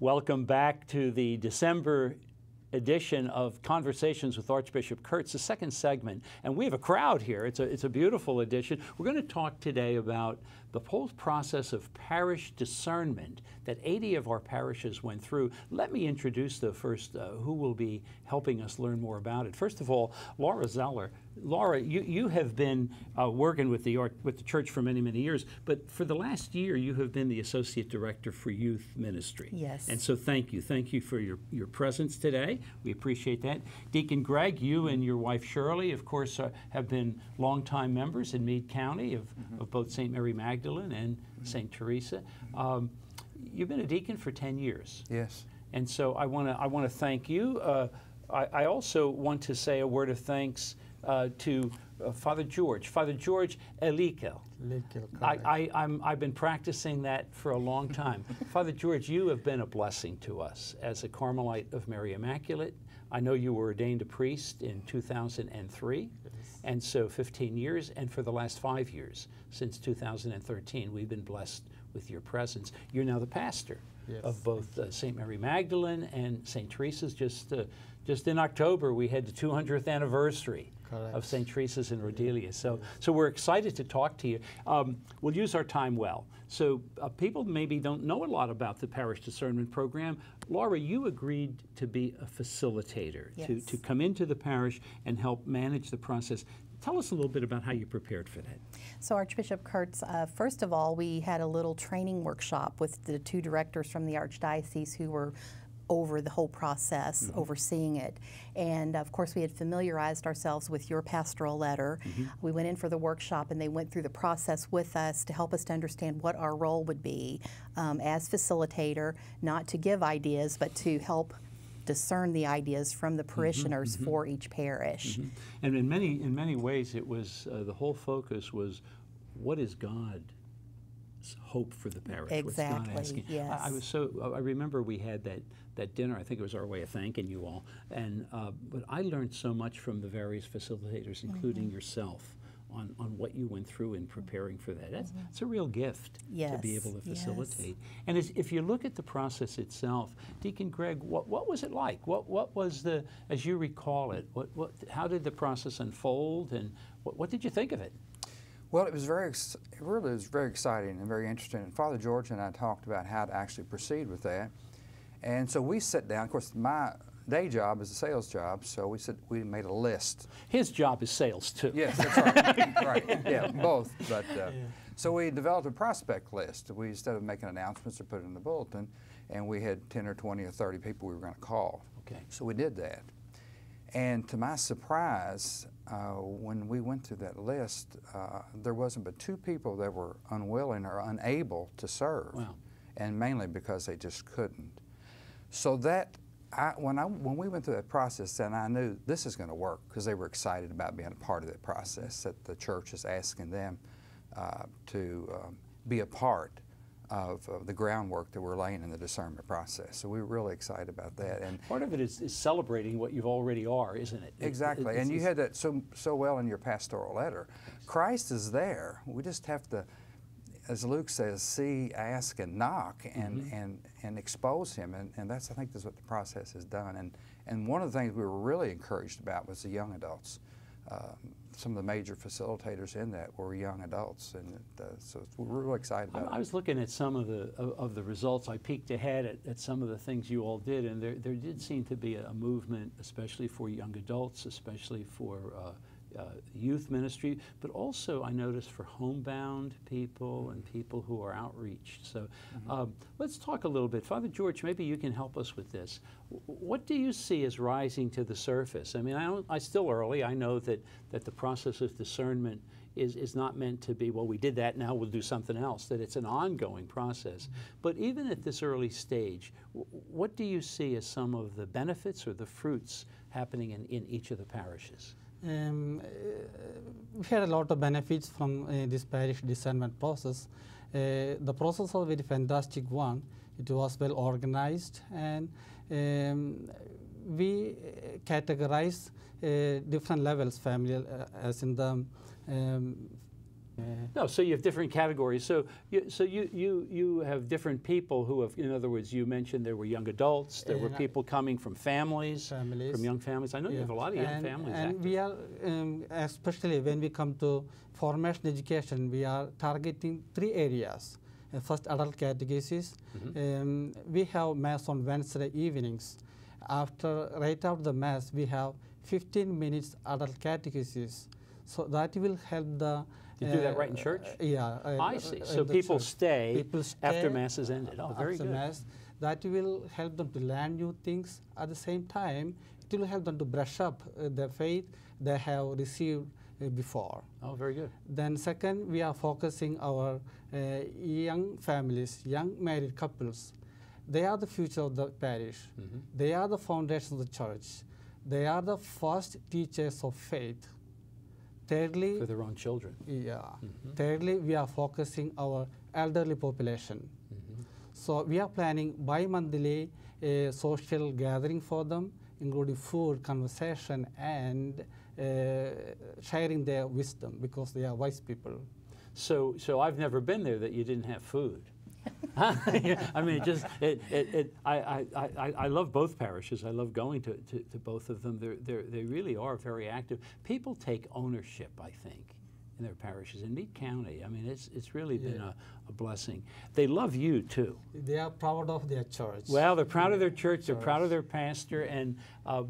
Welcome back to the December edition of Conversations with Archbishop Kurtz, the second segment. And we have a crowd here. It's a beautiful edition. We're going to talk today about the whole process of parish discernment that 80 of our parishes went through. Let me introduce the first who will be helping us learn more about it. First of all, Laura Zoeller. Laura, you have been working with the church for many, many years, but for the last year you have been the Associate Director for Youth Ministry. Yes. And so thank you. Thank you for your presence today. We appreciate that. Deacon Greg, you and your wife Shirley, of course, have been longtime members in Meade County of both Saint Mary Magdalen and Saint Theresa. You've been a deacon for 10 years. Yes. And so I want to thank you. I also want to say a word of thanks to Father George Illikkal. I've been practicing that for a long time. Father George, you have been a blessing to us as a Carmelite of Mary Immaculate. I know you were ordained a priest in 2003, and so 15 years, and for the last 5 years, since 2013, we've been blessed with your presence. You're now the pastor of both Saint Mary Magdalen and Saint Teresa's. Just in October, we had the 200th anniversary of Saint Teresa's in Rhodelia. So we're excited to talk to you. We'll use our time well. So people maybe don't know a lot about the Parish Discernment Program. Laura, you agreed to be a facilitator, to come into the parish and help manage the process. Tell us a little bit about how you prepared for that. So Archbishop Kurtz, first of all, we had a little training workshop with the two directors from the Archdiocese who were over the whole process, overseeing it. And of course we had familiarized ourselves with your pastoral letter. We went in for the workshop and they went through the process with us to help us to understand what our role would be as facilitator, not to give ideas, but to help discern the ideas from the parishioners for each parish. And in many ways it was, the whole focus was, what is God's hope for the parish? Exactly, what's God asking? yes. I remember we had that dinner. I think it was our way of thanking you all. And but I learned so much from the various facilitators, including yourself, on what you went through in preparing for that. That's a real gift to be able to facilitate. And if you look at the process itself, Deacon Greg, what was it like? What was the, as you recall it, how did the process unfold, and what did you think of it? Well, it really was very exciting and very interesting. And Father George and I talked about how to actually proceed with that. And so we sat down. Of course, my day job is a sales job, so we made a list. His job is sales too. Yes, that's right. Right. Yeah, both. But so we developed a prospect list. We, instead of making announcements or put it in the bulletin, and we had 10 or 20 or 30 people we were going to call. Okay. So we did that. And to my surprise, when we went through that list, there wasn't but 2 people that were unwilling or unable to serve. Wow. And mainly because they just couldn't. So that, when we went through that process, then I knew this is going to work, because they were excited about being a part of that process, that the church is asking them to be a part of the groundwork that we're laying in the discernment process. So we were really excited about that. And part of it is celebrating what you already are, isn't it? Exactly. And you had that so well in your pastoral letter. Christ is there. We just have to, as Luke says, see, ask, and knock, and expose him. And I think that's what the process has done. And one of the things we were really encouraged about was the young adults. Some of the major facilitators in that were young adults, and so we're really excited about it. I was looking at some of the results. I peeked ahead at some of the things you all did, and there did seem to be a movement, especially for young adults, especially for youth ministry, but also I noticed for homebound people and people who are outreached. So let's talk a little bit. Father George, maybe you can help us with this. What do you see as rising to the surface? I mean, I still early. I know that the process of discernment is not meant to be, well, we did that, now we'll do something else, that it's an ongoing process. But even at this early stage, what do you see as some of the benefits or the fruits happening in each of the parishes? We had a lot of benefits from this parish discernment process. The process was a very fantastic one. It was well organized, and we categorized different levels, familial, as in the No, so you have different categories. So you have different people who have, in other words, you mentioned there were young adults, there were people coming from families, from young families. I know you have a lot of young families and active. we are, especially when we come to formation education, we are targeting 3 areas. First, adult catechesis. We have Mass on Wednesday evenings. Right after the Mass, we have 15 minutes adult catechesis. So that will help the... You do that right in church? Yeah. I see. So people stay after Mass is ended. Oh, very good. Mass. That will help them to learn new things. At the same time, it will help them to brush up the faith they have received before. Oh, very good. Then second, we are focusing our young families, young married couples. They are the future of the parish. They are the foundation of the church. They are the first teachers of faith. Thirdly, for their own children. Yeah. Thirdly, we are focusing our elderly population. So we are planning bi-monthly social gathering for them, including food, conversation, and sharing their wisdom, because they are wise people. So I've never been there that you didn't have food. I mean, I love both parishes. I love going to both of them. They really are very active. People take ownership, I think, in their parishes. In Meade County, I mean, it's really been a blessing. They love you too. They are proud of their church. Well, they're proud of their church. They're proud of their pastor, and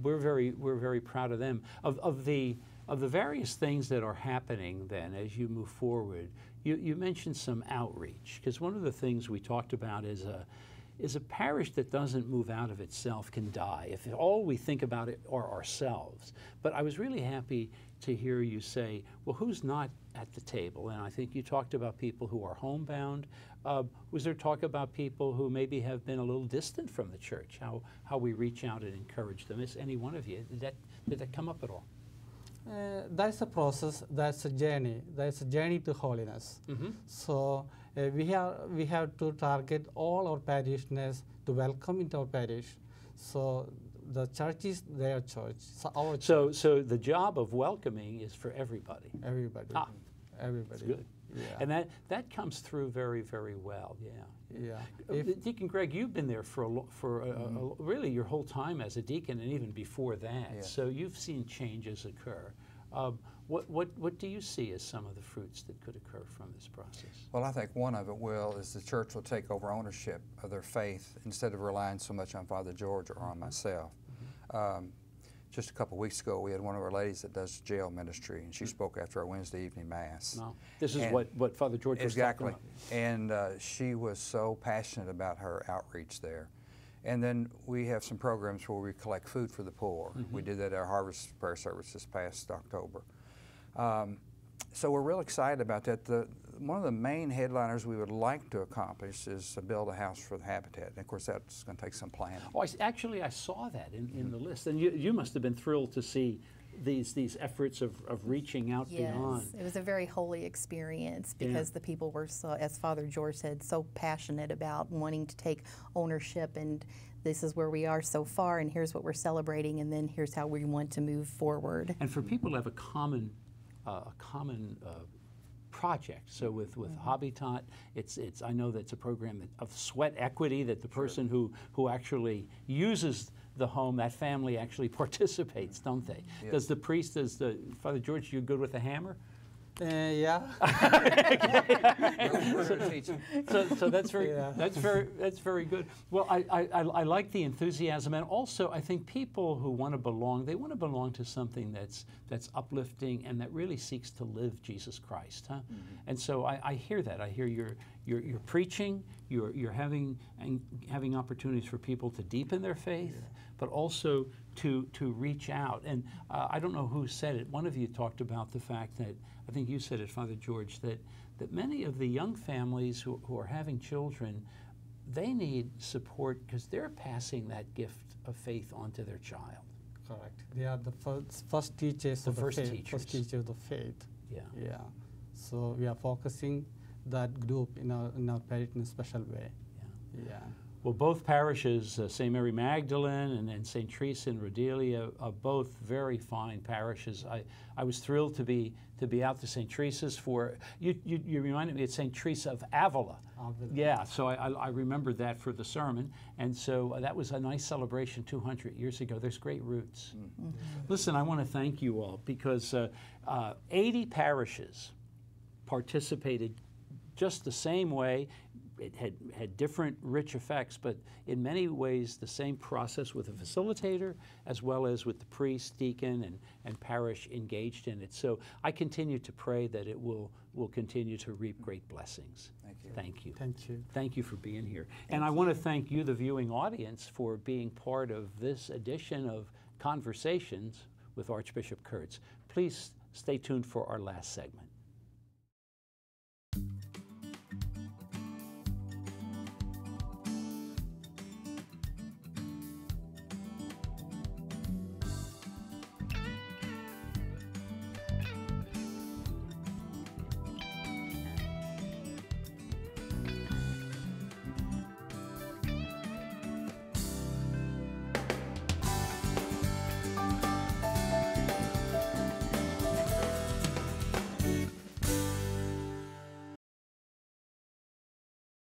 we're very proud of them. Of the various things that are happening then as you move forward. You mentioned some outreach, because one of the things we talked about is a parish that doesn't move out of itself can die if all we think about it are ourselves. But I was really happy to hear you say, well, who's not at the table? And I think you talked about people who are homebound. Was there talk about people who maybe have been a little distant from the church, how we reach out and encourage them? Is any one of you, did that come up at all? That's a process, that's a journey to holiness. So we have to target all our parishioners to welcome into our parish. So the church is their church, so So the job of welcoming is for everybody. Everybody. Everybody. That's good. Yeah. And that comes through very, very well, yeah. Yeah. Deacon Greg, you've been there for really your whole time as a deacon, and even before that. Yeah. So you've seen changes occur. What do you see as some of the fruits that could occur from this process? Well, I think one of it is the church will take over ownership of their faith instead of relying so much on Father George or on myself. Just a couple of weeks ago, we had one of our ladies that does jail ministry, and she spoke after our Wednesday evening Mass. No. This is what Father George was talking about. And she was so passionate about her outreach there. And then we have some programs where we collect food for the poor. We did that at our Harvest Prayer Service this past October. So we're real excited about that. One of the main headliners we would like to accomplish is to build a house for the Habitat. And of course, that's going to take some planning. Oh, I saw that in the list. And you must have been thrilled to see these efforts of reaching out beyond. Yes, it was a very holy experience because the people were, so, as Father George said, so passionate about wanting to take ownership, and this is where we are so far, and here's what we're celebrating, and then here's how we want to move forward. And for people to have a common project. So with Habitat, I know that's a program of sweat equity, that the person who actually uses the home, that family actually participates, don't they? Yes. Does the priest, Father George, you good with a hammer? Yeah. So that's very good. Well, I like the enthusiasm, and also I think people who want to belong, they want to belong to something that's uplifting and that really seeks to live Jesus Christ, huh? And so I hear that. I hear you're preaching, you're having opportunities for people to deepen their faith, but also to reach out. And I don't know who said it. One of you talked about the fact that, I think you said it, Father George, that many of the young families who are having children, they need support because they're passing that gift of faith onto their child. Correct. They are the first teachers of the faith. First teachers of the faith. Yeah. Yeah. So we are focusing that group in our parish in a special way. Yeah. Yeah. Well, both parishes, Saint Mary Magdalen and Saint Theresa in Rhodelia, are both very fine parishes. I was thrilled to be out to Saint Teresa's for you reminded me of Saint Theresa of Avila. Yeah, so I remembered that for the sermon, and so that was a nice celebration 200 years ago. There's great roots. Mm-hmm. Listen, I want to thank you all because 80 parishes participated just the same way. It had different rich effects, but in many ways the same process with a facilitator as well as with the priest, deacon, and parish engaged in it. So I continue to pray that it will continue to reap great blessings. Thank you. Thank you. Thank you. Thank you for being here. And I want to thank you, the viewing audience, for being part of this edition of Conversations with Archbishop Kurtz. Please stay tuned for our last segment.